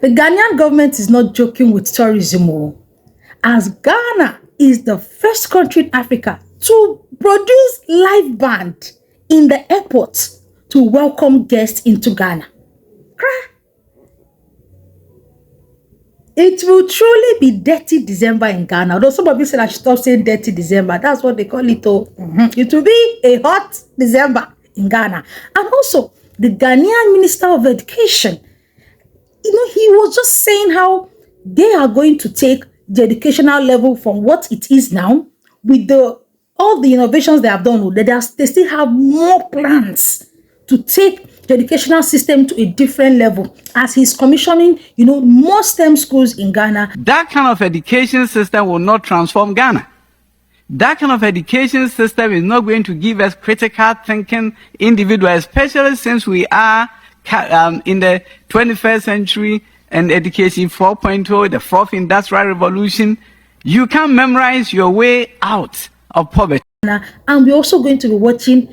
The Ghanaian government is not joking with tourism, as Ghana is the first country in Africa to produce live band in the airport to welcome guests into Ghana. It will truly be dirty December in Ghana. Although some of you said I should stop saying dirty December. That's what they call it. It will be a hot December in Ghana. And also, the Ghanaian Minister of Education, he was just saying how they are going to take the educational level from what it is now with all the innovations they have done. They still have more plans to take the educational system to a different level as he's commissioning, more STEM schools in Ghana. That kind of education system will not transform Ghana. That kind of education system is not going to give us critical thinking individuals, especially since we are in the 21st century and education 4.0, the fourth industrial revolution. You can't memorize your way out of poverty. And we're also going to be watching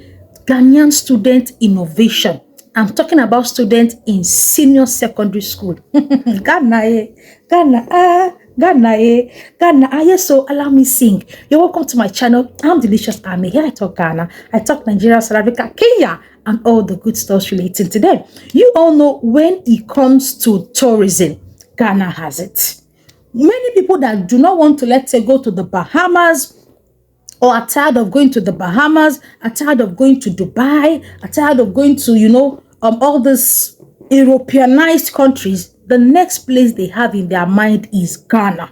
Ghanaian student innovation. I'm talking about students in senior secondary school. Ghana, yes, so allow me sing. You're welcome to my channel. I'm Delicious Army. Here I talk Ghana. I talk Nigeria, South Africa, Kenya, and all the good stuff relating to them. You all know when it comes to tourism, Ghana has it. Many people that do not want to, let's say, go to the Bahamas, or are tired of going to the Bahamas, are tired of going to Dubai, are tired of going to, all these Europeanized countries, the next place they have in their mind is Ghana.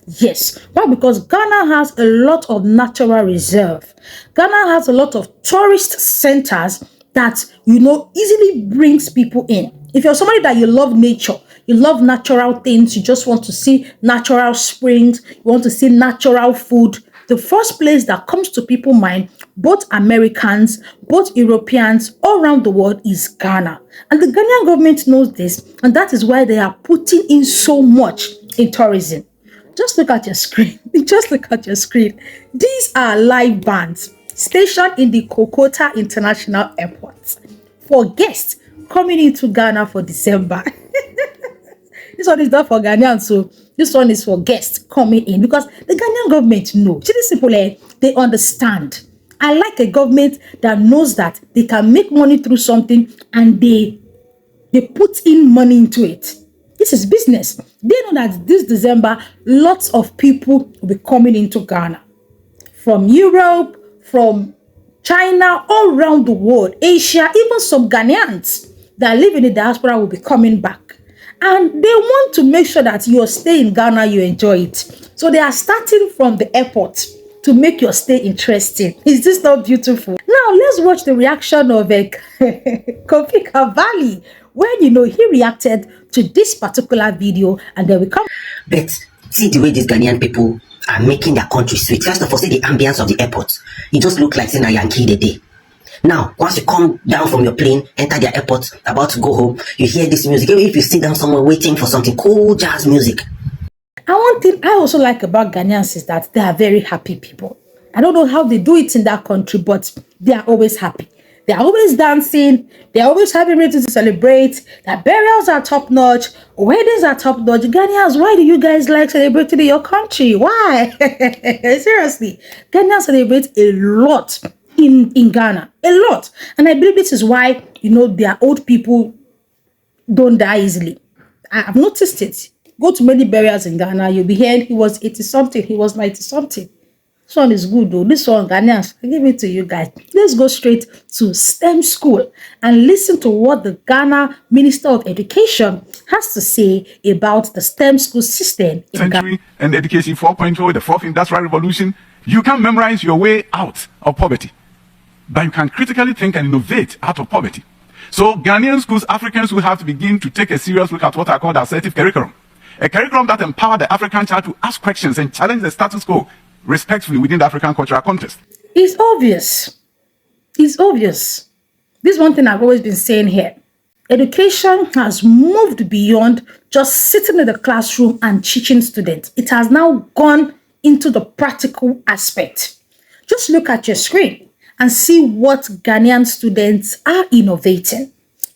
Yes. Why? Because Ghana has a lot of natural reserve. Ghana has a lot of tourist centers that, easily brings people in. If you're somebody that you love nature, you love natural things, you just want to see natural springs, you want to see natural food, the first place that comes to people's mind, both Americans, both Europeans, all around the world, is Ghana. And the Ghanaian government knows this, and that is why they are putting in so much in tourism. Just look at your screen. Just look at your screen. These are live bands stationed in the Kokota International Airport for guests coming into Ghana for December. This one is not for Ghanaians, so this one is for guests coming in, because the Ghanaian government knows. See, this simple, they understand. I like a government that knows that they can make money through something and they put in money into it. This is business. They know that this December, lots of people will be coming into Ghana. From Europe, from China, all around the world, Asia, even some Ghanaians that live in the diaspora will be coming back. And they want to make sure that your stay in Ghana, you enjoy it. So they are starting from the airport to make your stay interesting. Is this not beautiful? Now, let's watch the reaction of Kofi Khaveli when, he reacted to this particular video, and then we come. But see the way these Ghanaian people are making their country sweet. First of all, see the ambience of the airport. It just looks like saying a Yankee the day. Now, once you come down from your plane, enter the airport, about to go home, you hear this music. Even if you sit down somewhere waiting for something, cool jazz music. And one thing I also like about Ghanaians is that they are very happy people. I don't know how they do it in that country, but they are always happy. They are always dancing. They are always having reasons to celebrate. Their burials are top-notch. Weddings are top-notch. Ghanaians, why do you guys like celebrating in your country? Why? Seriously. Ghanaians celebrate a lot in Ghana. A lot. And I believe this is why, their old people don't die easily. I've noticed it. Go to many burials in Ghana, you'll be hearing he was 80-something, he was 90-something. This one is good though. This one, Ghanaians, I give it to you guys. Let's go straight to STEM school and listen to what the Ghana Minister of Education has to say about the STEM school system in Ghana. And education 4.0, the fourth industrial revolution. You can memorize your way out of poverty, but you can critically think and innovate out of poverty. So Ghanaian schools, Africans will have to begin to take a serious look at what I call the assertive curriculum. A curriculum that empowers the African child to ask questions and challenge the status quo respectfully within the African cultural context. It's obvious. It's obvious. This is one thing I've always been saying here. Education has moved beyond just sitting in the classroom and teaching students. It has now gone into the practical aspect. Just look at your screen and see what Ghanaian students are innovating.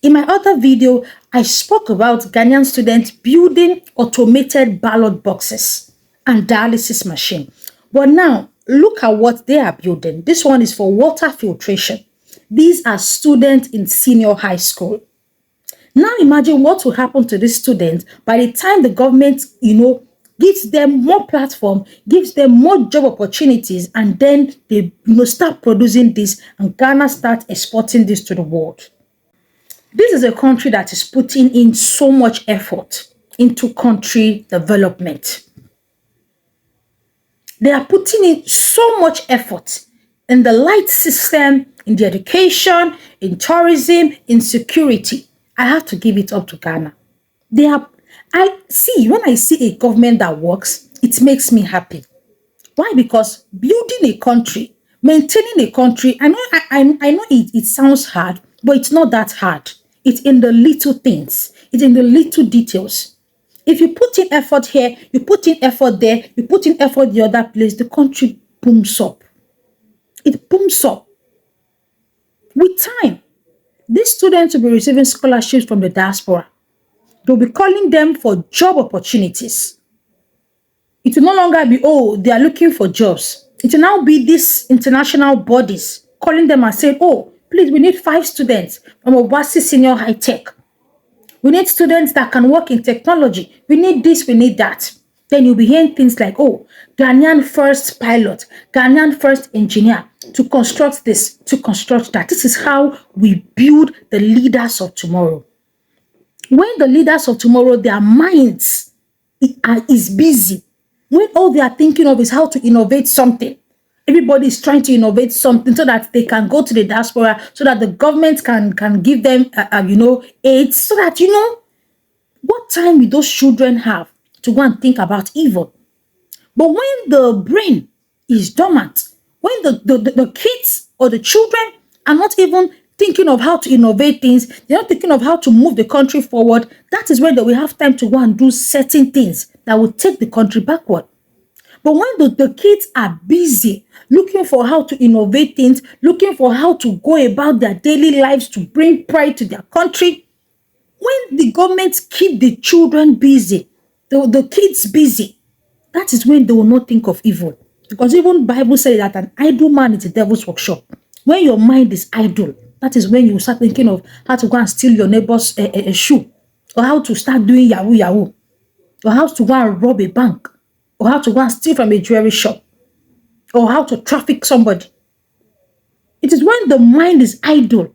In my other video, I spoke about Ghanaian students building automated ballot boxes and dialysis machine. But now, look at what they are building. This one is for water filtration. These are students in senior high school. Now imagine what will happen to these students by the time the government, gives them more platform, gives them more job opportunities, and then they start producing this, and Ghana start exporting this to the world. This is a country that is putting in so much effort into country development. They are putting in so much effort in the light system, in the education, in tourism, in security. I have to give it up to Ghana. When I see a government that works, it makes me happy. Why? Because building a country, maintaining a country, I know it sounds hard, but it's not that hard. It's in the little things. It's in the little details. If you put in effort here, you put in effort there, you put in effort the other place, the country booms up. It booms up. With time, these students will be receiving scholarships from the diaspora. They'll be calling them for job opportunities. It will no longer be, they are looking for jobs. It will now be these international bodies calling them and saying, please, we need 5 students from Obasi Senior High Tech. We need students that can work in technology. We need this, we need that. Then you'll be hearing things like, Ghanaian first pilot, Ghanaian first engineer to construct this, to construct that. This is how we build the leaders of tomorrow. When the leaders of tomorrow, their minds is busy, when all they are thinking of is how to innovate something, everybody is trying to innovate something so that they can go to the diaspora, so that the government can give them, aid, so that, what time will those children have to go and think about evil? But when the brain is dormant, when the kids or the children are not even thinking of how to innovate things, they're not thinking of how to move the country forward, that is when they will have time to go and do certain things that will take the country backward. But when the kids are busy looking for how to innovate things, looking for how to go about their daily lives to bring pride to their country, when the government keep the children busy, the kids busy, that is when they will not think of evil. Because even Bible says that an idle man is a devil's workshop. When your mind is idle, that is when you start thinking of how to go and steal your neighbor's shoe, or how to start doing yahoo, or how to go and rob a bank, or how to go and steal from a jewelry shop, or how to traffic somebody. It is when the mind is idle,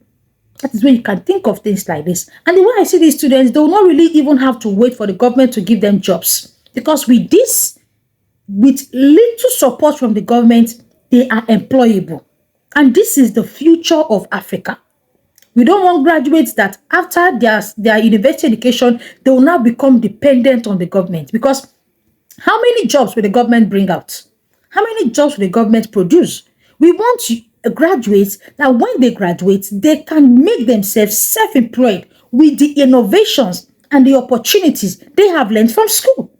that is when you can think of things like this. And the way I see these students, they will not really even have to wait for the government to give them jobs. Because with this, with little support from the government, they are employable. And this is the future of Africa. We don't want graduates that after their university education, they will now become dependent on the government. Because how many jobs will the government bring out? How many jobs will the government produce? We want graduates that when they graduate, they can make themselves self-employed with the innovations and the opportunities they have learned from school.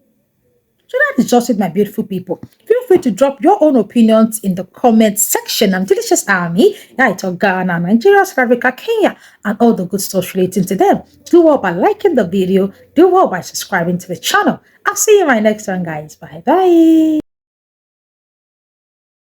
So that is just it, my beautiful people. Feel free to drop your own opinions in the comment section. I'm Delicious Army. I talk Ghana, Nigeria, South Africa, Kenya, and all the good stuff relating to them. Do well by liking the video. Do well by subscribing to the channel. I'll see you in my next one, guys. Bye-bye.